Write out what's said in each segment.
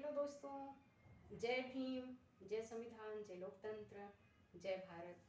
Hello दोस्तों, जय भीम, जय संविधान, जय लोकतंत्र, जय भारत।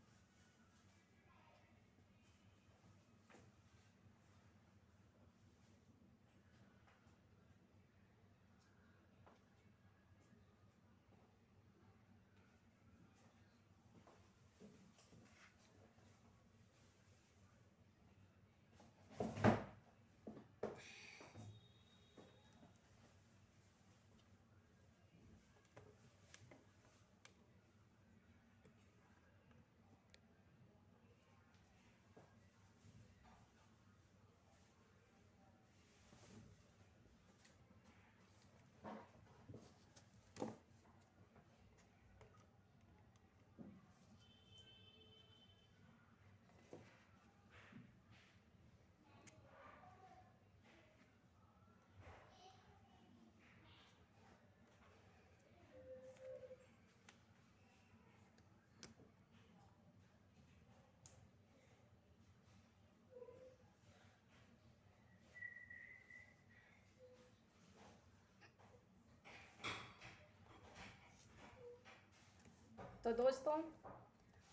तो दोस्तों,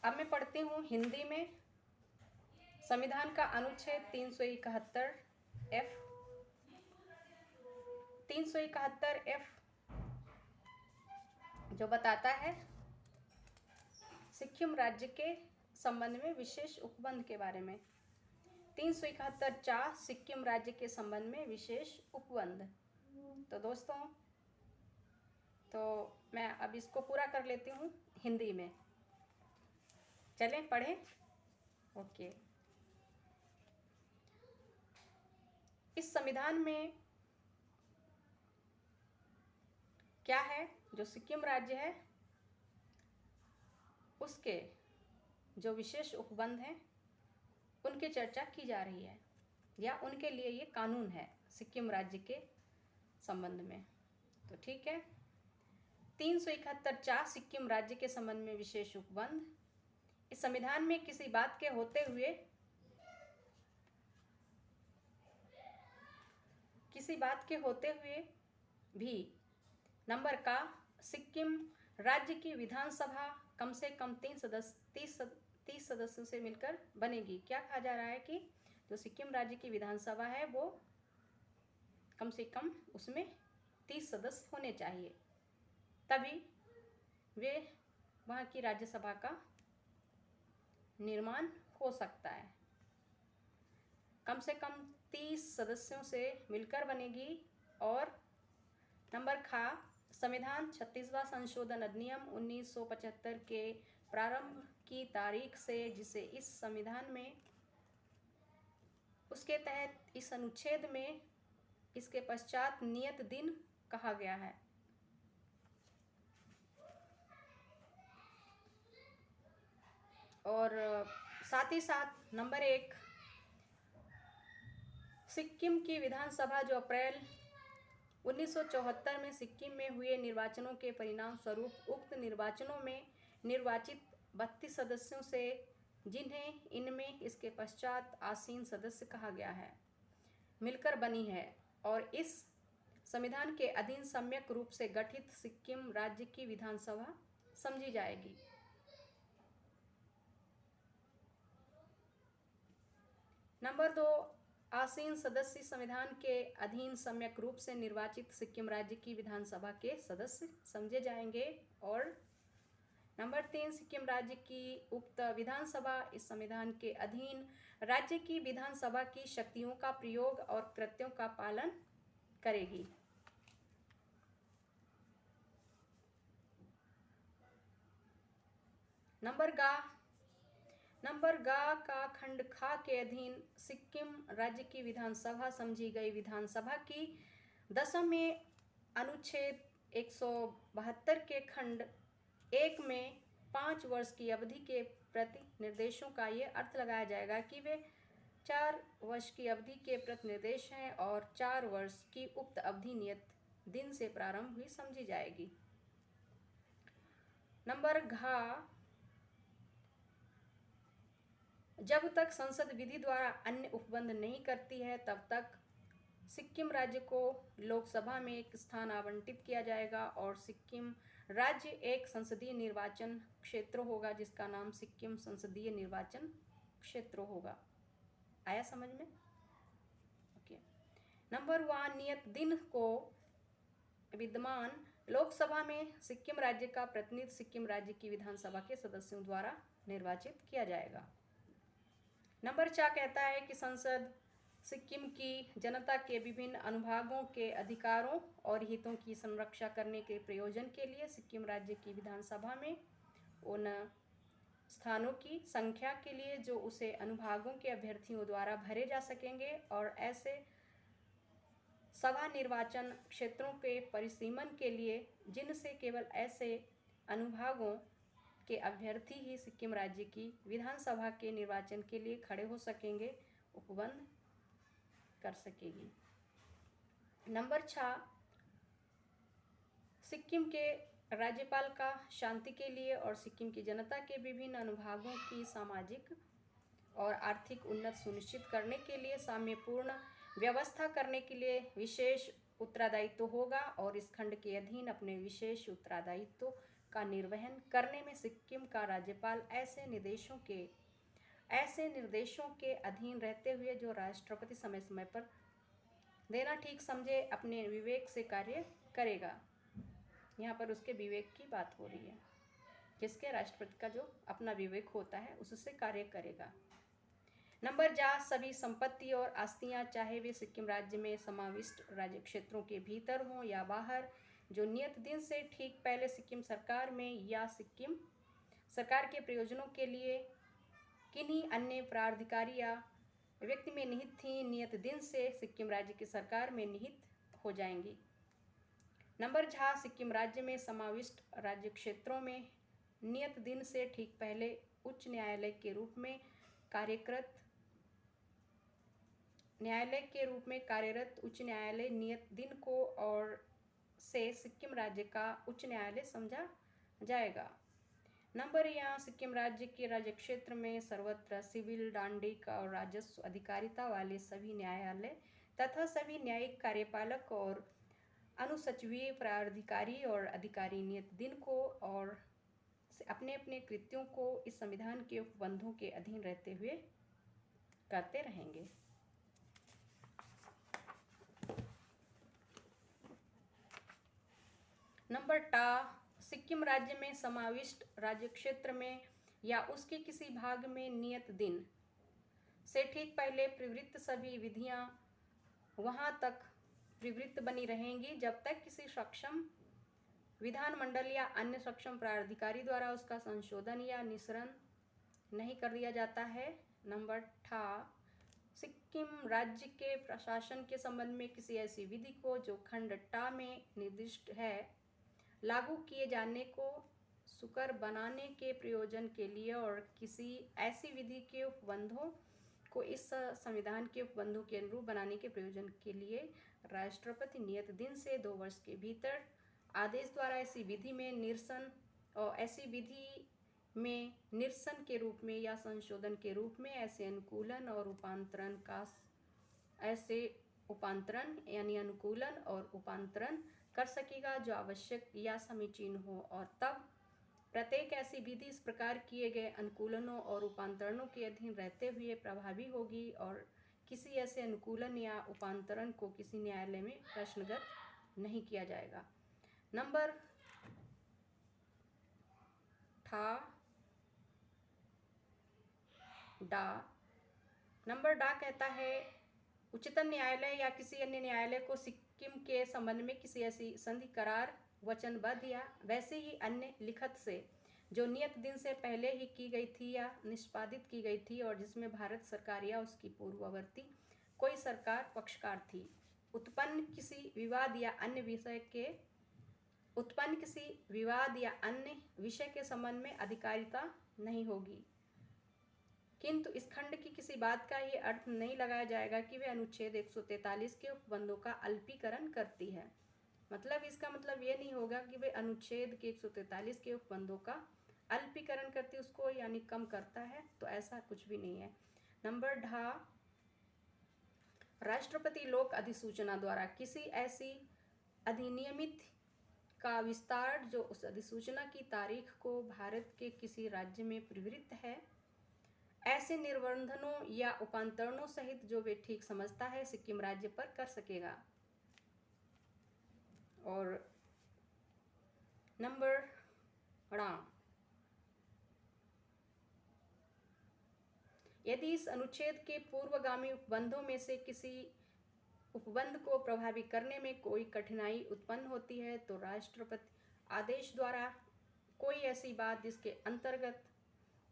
अब मैं पढ़ती हूँ हिंदी में संविधान का अनुच्छेद 371 F। 371 F जो बताता है सिक्किम राज्य के संबंध में विशेष उपबंध के बारे में। 371 चा सिक्किम राज्य के संबंध में विशेष उपबंध। तो दोस्तों, तो मैं अब इसको पूरा कर लेती हूँ हिंदी में। चलें पढ़ें। ओके। इस संविधान में क्या है, जो सिक्किम राज्य है उसके जो विशेष उपबंध हैं उनकी चर्चा की जा रही है, या उनके लिए ये कानून है सिक्किम राज्य के संबंध में। तो ठीक है। 371 चा सिक्किम राज्य के संबंध में विशेष उपबंध। इस संविधान में किसी बात के होते हुए भी नंबर का सिक्किम राज्य की विधानसभा कम से कम 30 सदस्यों से मिलकर बनेगी। क्या कहा जा रहा है कि जो सिक्किम राज्य की विधानसभा है वो कम से कम उसमें 30 सदस्य होने चाहिए, तभी वे वहाँ की राज्यसभा का निर्माण हो सकता है। कम से कम 30 सदस्यों से मिलकर बनेगी। और नंबर खा संविधान 36वां संशोधन अधिनियम 1975 के प्रारंभ की तारीख से, जिसे इस संविधान में उसके तहत इस अनुच्छेद में इसके पश्चात नियत दिन कहा गया है। और साथ ही साथ नंबर 1 सिक्किम की विधानसभा जो अप्रैल 1974 में सिक्किम में हुए निर्वाचनों के परिणाम स्वरूप उक्त निर्वाचनों में निर्वाचित 32 सदस्यों से, जिन्हें इनमें इसके पश्चात आसीन सदस्य कहा गया है, मिलकर बनी है और इस संविधान के अधीन सम्यक रूप से गठित सिक्किम राज्य की विधानसभा समझी जाएगी। नंबर 2 आसीन सदस्य संविधान के अधीन सम्यक रूप से निर्वाचित सिक्किम राज्य की विधानसभा के सदस्य समझे जाएंगे। और नंबर 3 सिक्किम राज्य की उक्त विधानसभा इस संविधान के अधीन राज्य की विधानसभा की शक्तियों का प्रयोग और कृत्यों का पालन करेगी। नंबर गा का खंड खा के अधीन सिक्किम राज्य की विधानसभा समझी गई विधानसभा की दशम में अनुच्छेद 172 के खंड 1 में 5 वर्ष की अवधि के प्रतिनिर्देशों का ये अर्थ लगाया जाएगा कि वे 4 वर्ष की अवधि के प्रतिनिर्देश हैं और 4 वर्ष की उक्त अवधि नियत दिन से प्रारंभ हुई समझी जाएगी। नंबर घा जब तक संसद विधि द्वारा अन्य उपबंध नहीं करती है तब तक सिक्किम राज्य को लोकसभा में एक स्थान आवंटित किया जाएगा और सिक्किम राज्य एक संसदीय निर्वाचन क्षेत्र होगा जिसका नाम सिक्किम संसदीय निर्वाचन क्षेत्र होगा। आया समझ में? ओके। नंबर 1, नियत दिन को विद्यमान लोकसभा में सिक्किम राज्य का प्रतिनिधि सिक्किम राज्य की विधानसभा के सदस्यों द्वारा निर्वाचित किया जाएगा। नंबर 4 कहता है कि संसद सिक्किम की जनता के विभिन्न अनुभागों के अधिकारों और हितों की संरक्षा करने के प्रयोजन के लिए सिक्किम राज्य की विधानसभा में उन स्थानों की संख्या के लिए जो उसे अनुभागों के अभ्यर्थियों द्वारा भरे जा सकेंगे और ऐसे सभा निर्वाचन क्षेत्रों के परिसीमन के लिए जिनसे केवल ऐसे अनुभागों के अभ्यर्थी ही सिक्किम राज्य की विधानसभा के निर्वाचन के लिए खड़े हो सकेंगे, उपबंध कर सकेगी। नंबर 6, सिक्किम के राज्यपाल का शांति के लिए और सिक्किम की जनता के विभिन्न अनुभागों की सामाजिक और आर्थिक उन्नति सुनिश्चित करने के लिए साम्यपूर्ण व्यवस्था करने के लिए विशेष उत्तरदायित्व होगा और इस खंड के अधीन अपने विशेष उत्तरदायित्व का निर्वहन करने में सिक्किम का राज्यपाल ऐसे निर्देशों के अधीन रहते हुए जो राष्ट्रपति समय समय पर देना ठीक समझे अपने विवेक से कार्य करेगा। यहाँ पर उसके विवेक की बात हो रही है, किसके? राष्ट्रपति का जो अपना विवेक होता है उससे कार्य करेगा। नंबर 4, सभी संपत्ति और आस्तियाँ चाहे वे सिक्किम राज्य में समाविष्ट राज्य क्षेत्रों के भीतर हों या बाहर, जो नियत दिन से ठीक पहले सिक्किम सरकार में या सिक्किम सरकार के प्रयोजनों के लिए किन्हीं अन्य प्राधिकारी या व्यक्ति में निहित थी, नियत दिन से सिक्किम राज्य की सरकार में निहित हो जाएंगी। नंबर 6, सिक्किम राज्य में समाविष्ट राज्य क्षेत्रों में नियत दिन से ठीक पहले उच्च न्यायालय के रूप में कार्यरत उच्च न्यायालय नियत दिन को और से सिक्किम राज्य का उच्च न्यायालय समझा जाएगा। नंबर यहाँ सिक्किम राज्य के राज्य क्षेत्र में सर्वत्र सिविल, डांडिक और राजस्व अधिकारिता वाले सभी न्यायालय तथा सभी न्यायिक कार्यपालक और अनुसचिवीय प्राधिकारी और अधिकारी नियत दिन को और अपने अपने कृत्यों को इस संविधान के उपबंधों के अधीन रहते हुए करते रहेंगे। नंबर 2, सिक्किम राज्य में समाविष्ट राज्य क्षेत्र में या उसके किसी भाग में नियत दिन से ठीक पहले प्रवृत्त सभी विधियां वहां तक प्रवृत्त बनी रहेंगी जब तक किसी सक्षम विधानमंडल या अन्य सक्षम प्राधिकारी द्वारा उसका संशोधन या निस्सरण नहीं कर दिया जाता है। नंबर 8, सिक्किम राज्य के प्रशासन के संबंध में किसी ऐसी विधि को जो खंड टा में निर्दिष्ट है लागू किए जाने को सुकर बनाने के प्रयोजन के लिए और किसी ऐसी विधि के उपबंधों को इस संविधान के उपबंधों के अनुरूप बनाने के प्रयोजन के लिए राष्ट्रपति नियत दिन से 2 वर्ष के भीतर आदेश द्वारा ऐसी विधि में निरसन के रूप में या संशोधन के रूप में ऐसे अनुकूलन और उपांतरण कर सकेगा जो आवश्यक या समीचीन हो और तब प्रत्येक ऐसी विधि इस प्रकार किए गए अनुकूलनों और उपांतरणों के अधीन रहते हुए प्रभावी होगी और किसी ऐसे अनुकूलन या उपांतरण को किसी न्यायालय में प्रश्नगत नहीं किया जाएगा। नंबर डा कहता है उच्चतम न्यायालय या किसी अन्य न्यायालय को सिक्किम के संबंध में किसी ऐसी संधि, करार, वचनबद्ध या वैसे ही अन्य लिखत से जो नियत दिन से पहले ही की गई थी या निष्पादित की गई थी और जिसमें भारत सरकार या उसकी पूर्ववर्ती कोई सरकार पक्षकार थी, उत्पन्न किसी विवाद या अन्य विषय के संबंध में अधिकारिता नहीं होगी। किंतु इस खंड की किसी बात का ये अर्थ नहीं लगाया जाएगा कि वे अनुच्छेद 143 के उपबंधों का अल्पीकरण करती है। मतलब इसका मतलब ये नहीं होगा कि वे अनुच्छेद के 143 के उपबंधों का अल्पीकरण करती उसको यानी कम करता है, तो ऐसा कुछ भी नहीं है। नंबर 10, राष्ट्रपति लोक अधिसूचना द्वारा किसी ऐसी अधिनियमित का विस्तार जो उस अधिसूचना की तारीख को भारत के किसी राज्य में प्रवृत्त है, ऐसे निर्बंधनों या उपांतरणों सहित जो वे ठीक समझता है सिक्किम राज्य पर कर सकेगा। और नंबर यदि इस अनुच्छेद के पूर्वगामी उपबंधों में से किसी उपबंध को प्रभावी करने में कोई कठिनाई उत्पन्न होती है तो राष्ट्रपति आदेश द्वारा कोई ऐसी बात जिसके अंतर्गत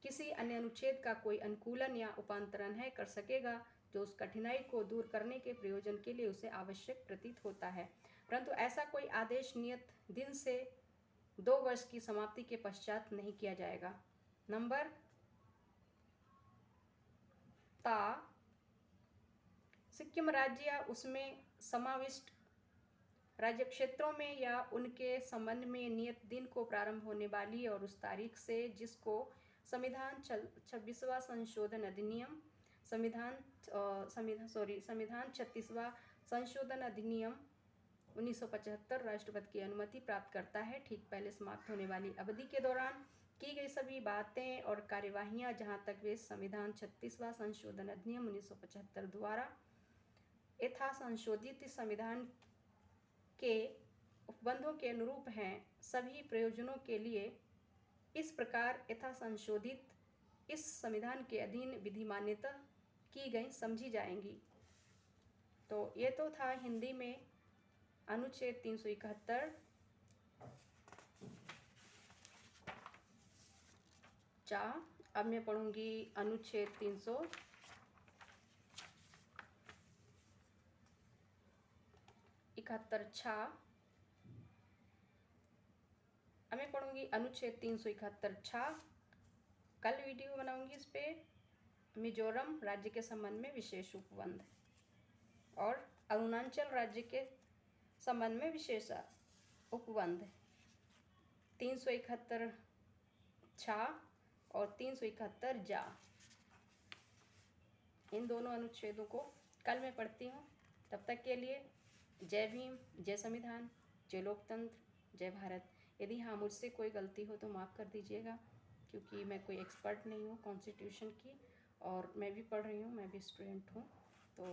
किसी अन्य अनुच्छेद का कोई अनुकूलन या उपांतरण है कर सकेगा जो उस कठिनाई को दूर करने के प्रयोजन के लिए उसे आवश्यक प्रतीत होता है, परंतु ऐसा कोई आदेश नियत दिन से 2 वर्ष की समाप्ति के पश्चात नहीं किया जाएगा। नंबर सिक्किम राज्य या उसमें समाविष्ट राज्य क्षेत्रों में या उनके संबंध में नियत दिन को प्रारंभ होने वाली और उस तारीख से जिसको संविधान 26वां संशोधन अधिनियम संविधान 36वां संशोधन अधिनियम 1975 राष्ट्रपति की अनुमति प्राप्त करता है, ठीक पहले समाप्त होने वाली अवधि के दौरान की गई सभी बातें और कार्यवाहियां जहां तक वे संविधान 36वां संशोधन अधिनियम 1975 द्वारा यथा संशोधित संविधान के उपबंधों के अनुरूप हैं, सभी प्रयोजनों के लिए इस प्रकार यथा संशोधित इस संविधान के अधीन विधि मान्यता की गई समझी जाएंगी। तो ये तो था हिंदी में अनुच्छेद 371। अब मैं पढ़ूंगी अनुच्छेद 371 अब मैं पढ़ूंगी अनुच्छेद 371। कल वीडियो बनाऊंगी इस पे मिजोरम राज्य के संबंध में विशेष उपबंध और अरुणाचल राज्य के संबंध में विशेष उपबंध 371 और 371 इन दोनों अनुच्छेदों को कल मैं पढ़ती हूँ। तब तक के लिए जय भीम, जय संविधान, जय लोकतंत्र, जय भारत। यदि हाँ मुझसे कोई गलती हो तो माफ़ कर दीजिएगा, क्योंकि मैं कोई एक्सपर्ट नहीं हूँ कॉन्स्टिट्यूशन की और मैं भी पढ़ रही हूँ, मैं भी स्टूडेंट हूँ। तो